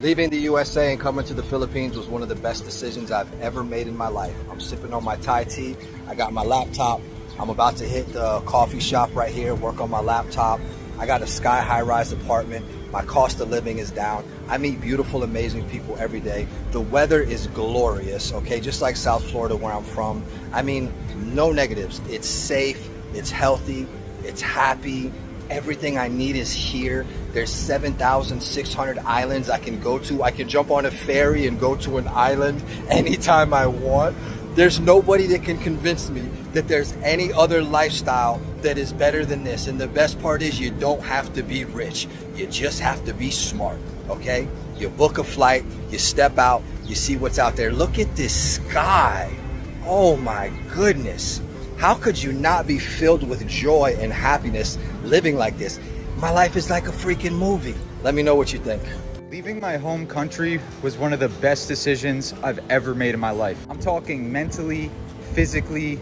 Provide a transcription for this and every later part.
Leaving the USA and coming to the Philippines was one of the best decisions I've ever made in my life. I'm sipping on my Thai tea. I got my laptop. I'm about to hit the coffee shop right here, work on my laptop. I got a sky high rise apartment. My cost of living is down. I meet beautiful, amazing people every day. The weather is glorious, okay? Just like South Florida where I'm from. I mean, no negatives. It's safe, it's healthy, it's happy. Everything I need is here. There's 7,600 islands I can go to. I can jump on a ferry and go to an island anytime I want. There's nobody that can convince me that there's any other lifestyle that is better than this. And the best part is you don't have to be rich. You just have to be smart, okay? You book a flight, you step out, you see what's out there. Look at this sky. Oh my goodness. How could you not be filled with joy and happiness living like this? My life is like a freaking movie. Let me know what you think. Leaving my home country was one of the best decisions I've ever made in my life. I'm talking mentally, physically,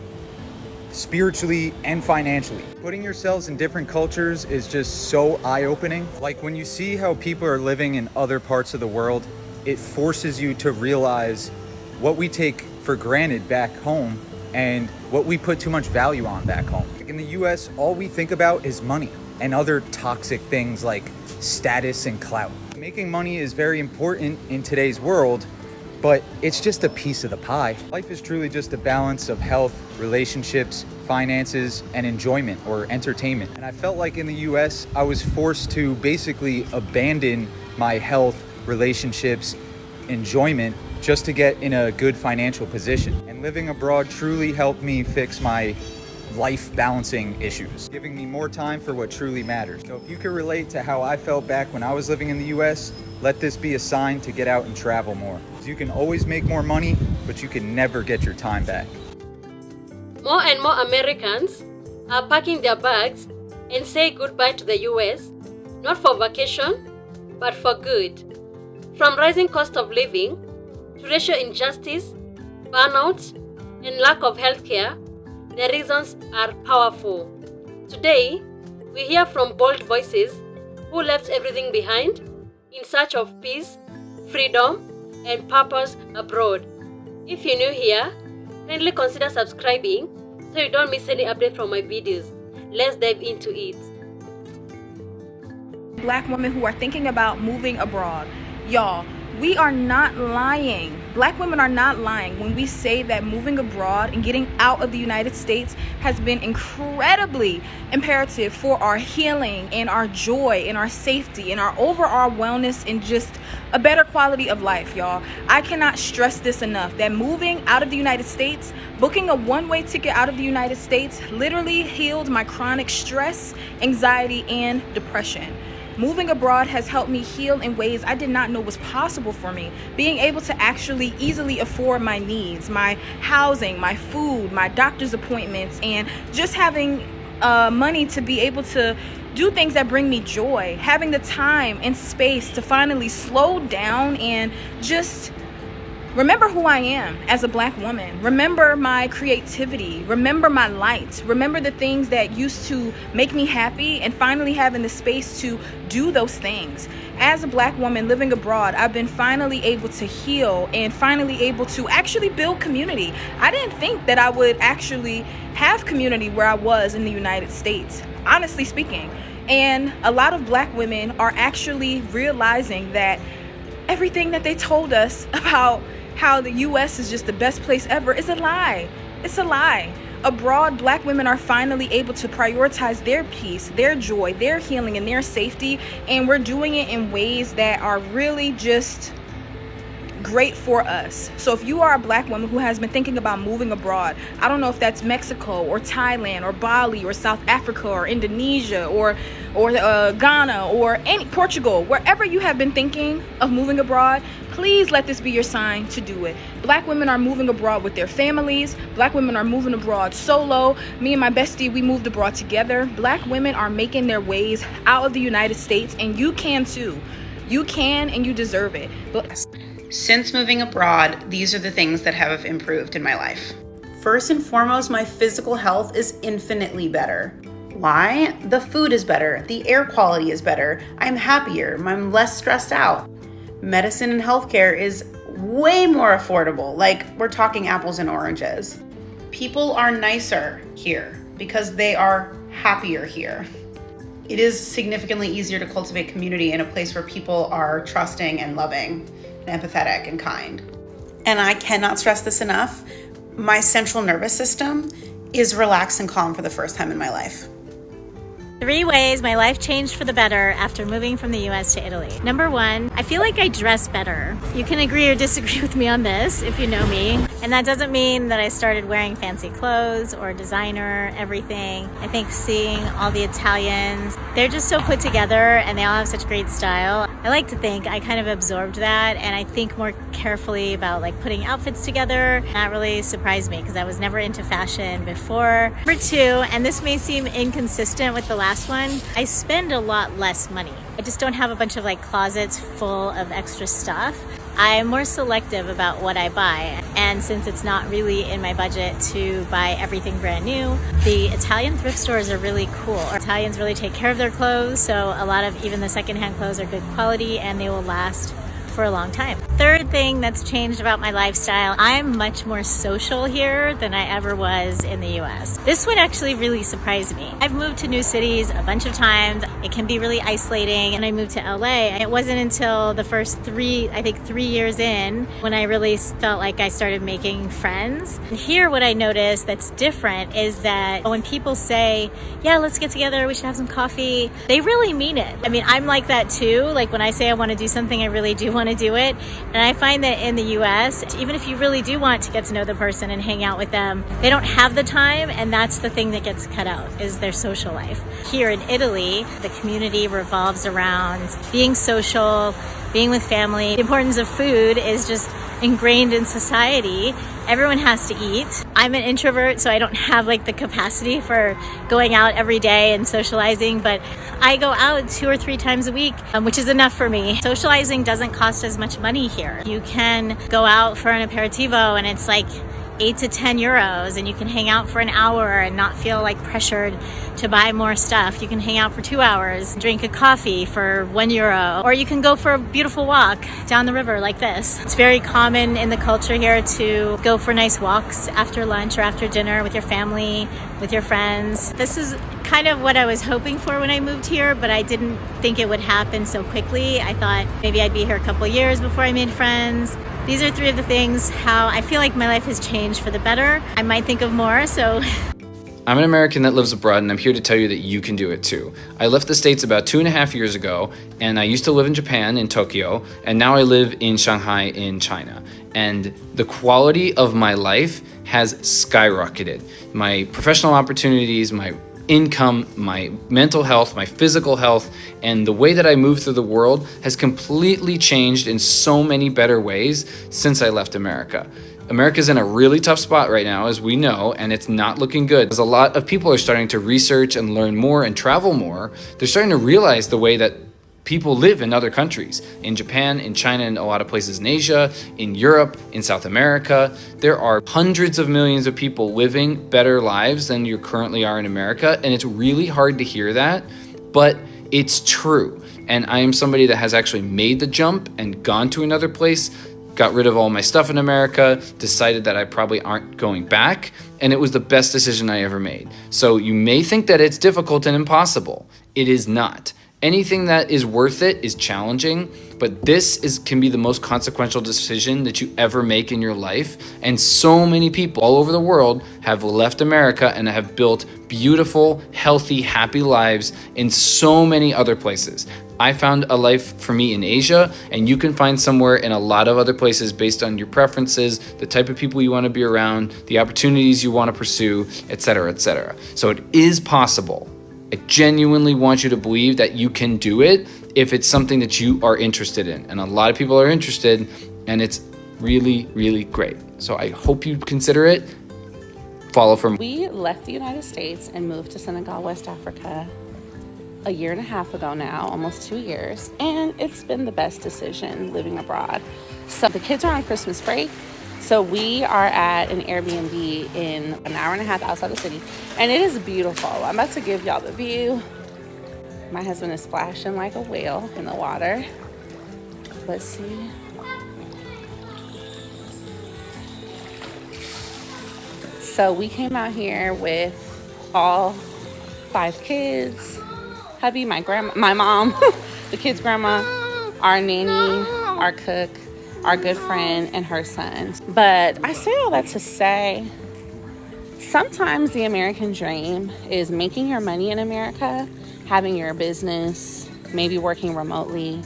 spiritually, and financially. Putting yourselves in different cultures is just so eye-opening. Like when you see how people are living in other parts of the world, it forces you to realize what we take for granted back home and what we put too much value on back home. In the US, all we think about is money and other toxic things like status and clout. Making money is very important in today's world, but it's just a piece of the pie. Life is truly just a balance of health, relationships, finances, and enjoyment or entertainment. And I felt like in the US, I was forced to basically abandon my health, relationships, enjoyment just to get in a good financial position. And living abroad truly helped me fix my life balancing issues, giving me more time for what truly matters. So if you can relate to how I felt back when I was living in the US, let this be a sign to get out and travel more. You can always make more money, but you can never get your time back. More and more Americans are packing their bags and say goodbye to the US, not for vacation, but for good. From rising cost of living to racial injustice, burnout, and lack of healthcare, the reasons are powerful. Today, we hear from bold voices who left everything behind in search of peace, freedom, and purpose abroad. If you're new here, kindly consider subscribing so you don't miss any update from my videos. Let's dive into it. Black women who are thinking about moving abroad. Y'all, we are not lying. Black women are not lying when we say that moving abroad and getting out of the United States has been incredibly imperative for our healing and our joy and our safety and our overall wellness and just a better quality of life, y'all. I cannot stress this enough, that moving out of the United States, booking a one-way ticket out of the United States literally healed my chronic stress, anxiety, and depression. Moving abroad has helped me heal in ways I did not know was possible for me. Being able to actually easily afford my needs, my housing, my food, my doctor's appointments, and just having money to be able to do things that bring me joy. Having the time and space to finally slow down and just remember who I am as a Black woman. Remember my creativity. Remember my light. Remember the things that used to make me happy, and finally having the space to do those things. As a Black woman living abroad, I've been finally able to heal and finally able to actually build community. I didn't think that I would actually have community where I was in the United States, honestly speaking. And a lot of Black women are actually realizing that everything that they told us about how the US is just the best place ever is a lie. It's a lie. Abroad, Black women are finally able to prioritize their peace, their joy, their healing, and their safety. And we're doing it in ways that are really just great for us. So if you are a Black woman who has been thinking about moving abroad, I don't know if that's Mexico or Thailand or Bali or South Africa or Indonesia or Ghana or Portugal, wherever you have been thinking of moving abroad, please let this be your sign to do it. Black women are moving abroad with their families. Black women are moving abroad solo. Me and my bestie, we moved abroad together. Black women are making their ways out of the United States, and you can too. You can, and you deserve it. Since moving abroad, these are the things that have improved in my life. First and foremost, my physical health is infinitely better. Why? The food is better. The air quality is better. I'm happier. I'm less stressed out. Medicine and healthcare is way more affordable. Like, we're talking apples and oranges. People are nicer here because they are happier here. It is significantly easier to cultivate community in a place where people are trusting and loving and empathetic and kind. And I cannot stress this enough. My central nervous system is relaxed and calm for the first time in my life. 3 ways my life changed for the better after moving from the US to Italy. Number 1, I feel like I dress better. You can agree or disagree with me on this if you know me. And that doesn't mean that I started wearing fancy clothes or designer everything. I think seeing all the Italians, they're just so put together and they all have such great style. I like to think I kind of absorbed that, and I think more carefully about like putting outfits together. That really surprised me because I was never into fashion before. Number 2, and this may seem inconsistent with the last one, I spend a lot less money. I just don't have a bunch of like closets full of extra stuff. I'm more selective about what I buy, and since it's not really in my budget to buy everything brand new, the Italian thrift stores are really cool. Italians really take care of their clothes, so a lot of even the secondhand clothes are good quality and they will last for a long time. Third thing that's changed about my lifestyle, I'm much more social here than I ever was in the US. This would actually really surprise me. I've moved to new cities a bunch of times. It can be really isolating, and I moved to LA. It wasn't until the first 3 years in when I really felt like I started making friends. Here, what I noticed that's different is that when people say, yeah, let's get together, we should have some coffee, they really mean it. I mean, I'm like that too. Like when I say I want to do something, I really do want to do it. And I find that in the US, even if you really do want to get to know the person and hang out with them, they don't have the time, and that's the thing that gets cut out, is their social life. Here in Italy, the community revolves around being social, being with family. The importance of food is just ingrained in society. Everyone has to eat. I'm an introvert, so I don't have like the capacity for going out every day and socializing, but I go out 2 or 3 times a week, which is enough for me. Socializing doesn't cost as much money here. You can go out for an aperitivo and it's like 8 to 10 euros, and you can hang out for an hour and not feel like pressured to buy more stuff. You can hang out for 2 hours, drink a coffee for 1 euro, or you can go for a beautiful walk down the river like this. It's very common in the culture here to go for nice walks after lunch or after dinner with your family, with your friends. This is kind of what I was hoping for when I moved here, but I didn't think it would happen so quickly. I thought maybe I'd be here a couple years before I made friends. These are 3 of the things how I feel like my life has changed for the better. I might think of more, so. I'm an American that lives abroad, and I'm here to tell you that you can do it too. I left the States about 2.5 years ago, and I used to live in Japan, in Tokyo, and now I live in Shanghai, in China. And the quality of my life has skyrocketed. My professional opportunities, my income, my mental health, my physical health, and the way that I move through the world has completely changed in so many better ways since I left America. America's in a really tough spot right now, as we know, and it's not looking good. As a lot of people are starting to research and learn more and travel more, they're starting to realize the way that people live in other countries. In Japan, in China, in a lot of places in Asia, in Europe, in South America. There are hundreds of millions of people living better lives than you currently are in America, and it's really hard to hear that, but it's true. And I am somebody that has actually made the jump and gone to another place, got rid of all my stuff in America, decided that I probably aren't going back, and it was the best decision I ever made. So you may think that it's difficult and impossible. It is not. Anything that is worth it is challenging, but this can be the most consequential decision that you ever make in your life. And so many people all over the world have left America and have built beautiful, healthy, happy lives in so many other places. I found a life for me in Asia, and you can find somewhere in a lot of other places based on your preferences, the type of people you want to be around, the opportunities you want to pursue, etc., etc. So it is possible. I genuinely want you to believe that you can do it if it's something that you are interested in. And a lot of people are interested, and it's really, really great. So I hope you consider it. Follow from. We left the United States and moved to Senegal, West Africa, 1.5 years ago now, almost 2 years. And it's been the best decision living abroad. So the kids are on Christmas break. So we are at an Airbnb in 1.5 hours outside the city, and it is beautiful. I'm about to give y'all the view. My husband is splashing like a whale in the water. Let's see. So we came out here with all 5 kids, hubby, my grandma, my mom, the kids' grandma, our nanny, our cook, our good friend, and her son. But I say all that to say, sometimes the American dream is making your money in America, having your business, maybe working remotely,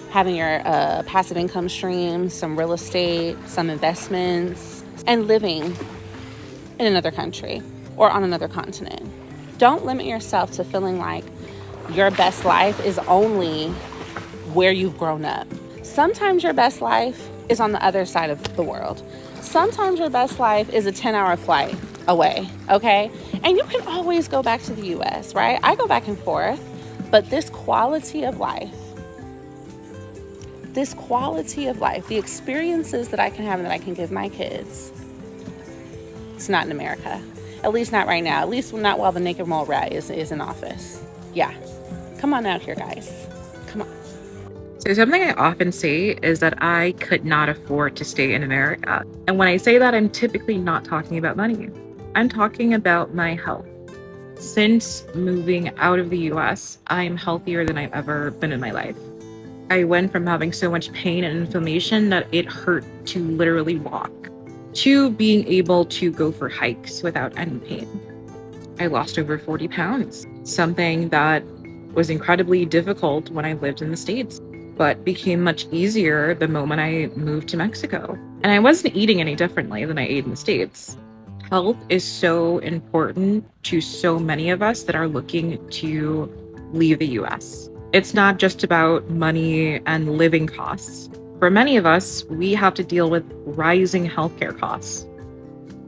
having your passive income streams, some real estate, some investments, and living in another country or on another continent. Don't limit yourself to feeling like your best life is only where you've grown up. Sometimes your best life is on the other side of the world. Sometimes your best life is a 10-hour flight away, okay? And you can always go back to the US, right? I go back and forth, but this quality of life, the experiences that I can have and that I can give my kids, it's not in America. At least not right now. At least not while the naked mole rat is in office. Yeah. Come on out here, guys. Come on. So something I often say is that I could not afford to stay in America. And when I say that, I'm typically not talking about money. I'm talking about my health. Since moving out of the US, I'm healthier than I've ever been in my life. I went from having so much pain and inflammation that it hurt to literally walk, to being able to go for hikes without any pain. I lost over 40 pounds, something that was incredibly difficult when I lived in the States, but became much easier the moment I moved to Mexico. And I wasn't eating any differently than I ate in the States. Health is so important to so many of us that are looking to leave the US. It's not just about money and living costs. For many of us, we have to deal with rising healthcare costs.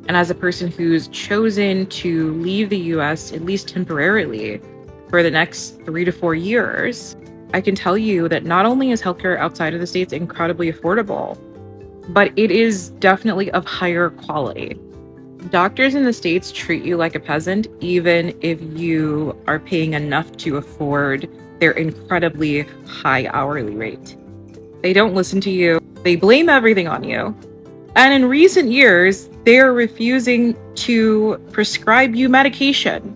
And as a person who's chosen to leave the US, at least temporarily, for the next 3 to 4 years, I can tell you that not only is healthcare outside of the States incredibly affordable, but it is definitely of higher quality. Doctors in the States treat you like a peasant, even if you are paying enough to afford their incredibly high hourly rate. They don't listen to you. They blame everything on you. And in recent years, they're refusing to prescribe you medication.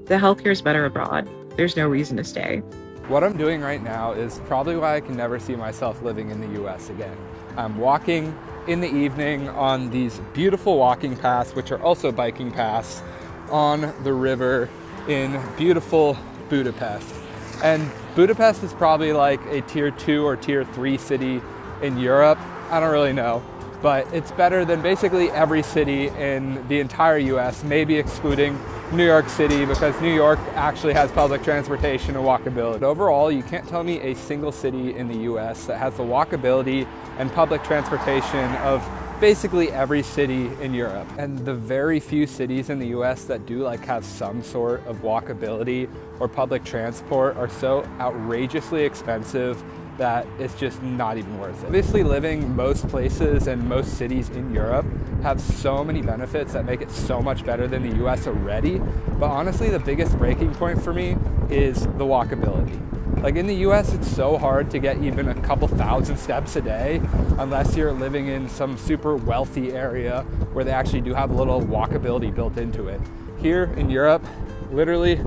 The healthcare is better abroad. There's no reason to stay. What I'm doing right now is probably why I can never see myself living in the US again. I'm walking in the evening on these beautiful walking paths, which are also biking paths, on the river in beautiful Budapest. And Budapest is probably like a tier 2 or tier 3 city in Europe. I don't really know, but it's better than basically every city in the entire US, maybe excluding New York City, because New York actually has public transportation and walkability. Overall, you can't tell me a single city in the US that has the walkability and public transportation of basically every city in Europe. And the very few cities in the US that do have some sort of walkability or public transport are so outrageously expensive that it's just not even worth it. Obviously, living most places and most cities in Europe have so many benefits that make it so much better than the US already. But honestly, the biggest breaking point for me is the walkability. In the US, it's so hard to get even a couple thousand steps a day unless you're living in some super wealthy area where they actually do have a little walkability built into it. Here in Europe, literally,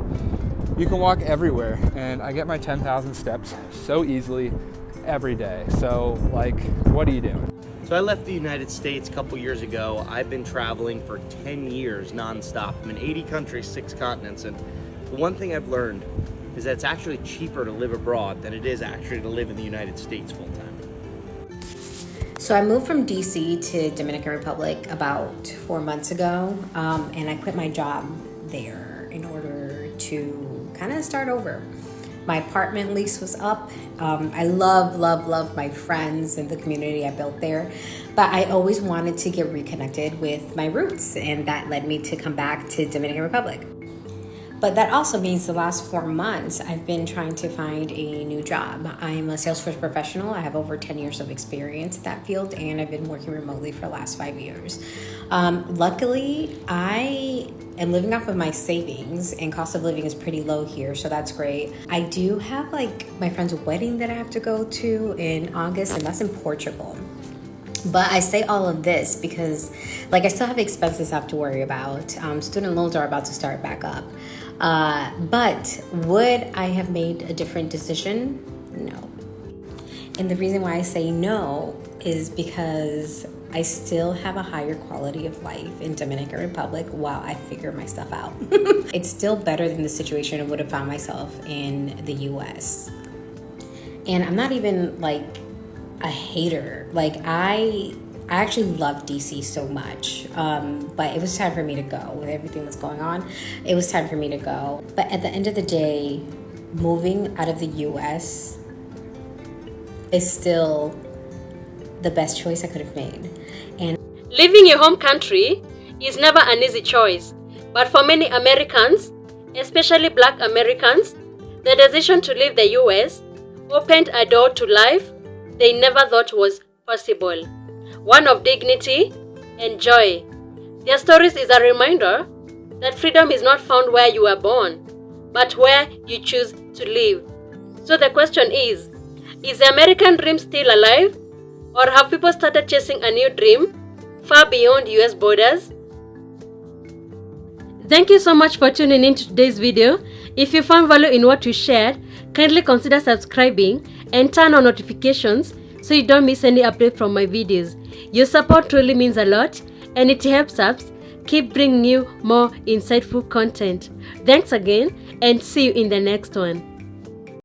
you can walk everywhere, and I get my 10,000 steps so easily every day. So, what are you doing? So I left the United States a couple years ago. I've been traveling for 10 years nonstop. I'm in 80 countries, 6 continents, and the one thing I've learned is that it's actually cheaper to live abroad than it is actually to live in the United States full time. So I moved from DC to Dominican Republic about 4 months ago, and I quit my job there in order to kind of start over. My apartment lease was up. I love my friends and the community I built there, but I always wanted to get reconnected with my roots, and that led me to come back to Dominican Republic. But that also means the last 4 months, I've been trying to find a new job. I'm a Salesforce professional. I have over 10 years of experience in that field, and I've been working remotely for the last 5 years. Luckily, I am living off of my savings, and cost of living is pretty low here, so that's great. I do have like my friend's wedding that I have to go to in August, and that's in Portugal. But I say all of this because like I still have expenses I have to worry about. Student loans are about to start back up. But would I have made a different decision? No. And the reason why I say no is because I still have a higher quality of life in Dominican Republic while I figure my stuff out. It's still better than the situation I would have found myself in the US. And I'm not even like a hater. Like I actually love DC so much, but it was time for me to go with everything that's going on. It was time for me to go. But at the end of the day, moving out of the US is still the best choice I could have made. And Leaving your home country is never an easy choice, but for many Americans, especially Black Americans, the decision to leave the US opened a door to life they never thought was possible. One of dignity and joy. Their stories is a reminder that freedom is not found where you were born, but where you choose to live. So the question is the American dream still alive? Or have people started chasing a new dream far beyond US borders? Thank you so much for tuning in to today's video. If you found value in what we shared, kindly consider subscribing and turn on notifications so you don't miss any update from my videos. Your support really means a lot, and it helps us keep bringing you more insightful content. Thanks again, and see you in the next one.